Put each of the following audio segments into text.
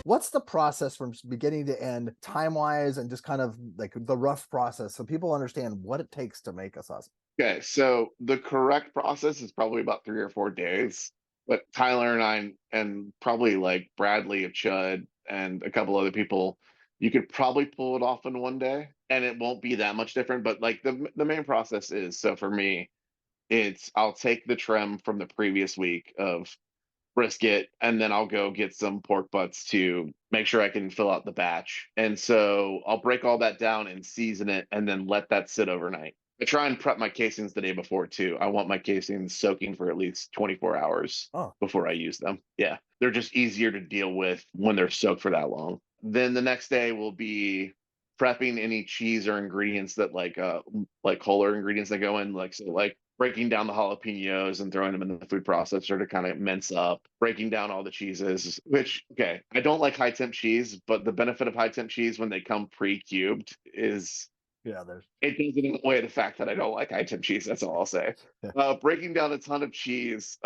what's the process from beginning to end, time wise, and just kind of like the rough process so people understand what it takes to make a sausage? Okay, so the correct process is probably about 3 or 4 days. But Tyler and I, and probably like Bradley of Chud and a couple other people, you could probably pull it off in one day, and it won't be that much different. But like the main process is, so for me, it's I'll take the trim from the previous week of brisket, and then I'll go get some pork butts to make sure I can fill out the batch. And so I'll break all that down and season it, and then let that sit overnight. I try and prep my casings the day before too. I want my casings soaking for at least 24 hours Oh, before I use them. Yeah, they're just easier to deal with when they're soaked for that long. Then the next day will be prepping any cheese or ingredients that like whole ingredients that go in, like so like breaking down the jalapenos and throwing them in the food processor to kind of mince up, breaking down all the cheeses, which, okay, I don't like high temp cheese, but the benefit of high temp cheese when they come pre-cubed is yeah, there's it doesn't outweigh the fact that I don't like high temp cheese. That's all I'll say. yeah. Breaking down a ton of cheese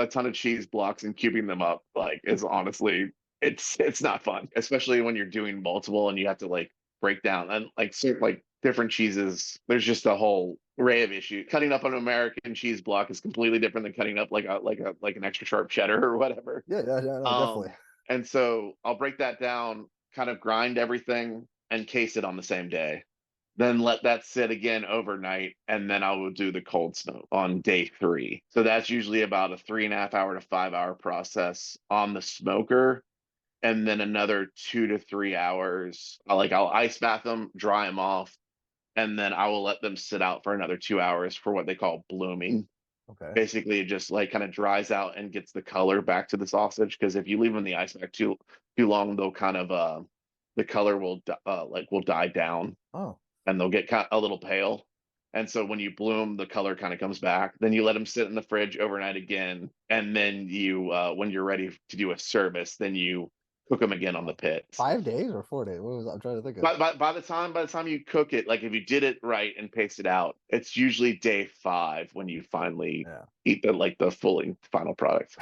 blocks and cubing them up, like, is honestly, it's not fun, especially when you're doing multiple and you have to like break down and like certain like different cheeses. There's just a whole array of issues. Cutting up an American cheese block is completely different than cutting up like an extra sharp cheddar or whatever. Yeah, yeah, yeah, no, definitely. And so I'll break that down, kind of grind everything and case it on the same day, then let that sit again overnight, and then I will do the cold smoke on day three. So that's usually about a 3.5 hour to 5 hour process on the smoker, and then another 2 to 3 hours. I'll ice bath them, dry them off, and then I will let them sit out for another 2 hours for what they call blooming. Okay. Basically, it just like kind of dries out and gets the color back to the sausage. Because if you leave them in the ice back too long, they'll kind of the color will die down, Oh, and they'll get a little pale. And so when you bloom, the color kind of comes back. Then you let them sit in the fridge overnight again, and then when you're ready to do a service, then you cook them again on the pit. 5 days or 4 days? What was I'm trying to think of? By the time you cook it, like if you did it right and pace it out, it's usually day 5 when you finally Yeah. eat the fully final product.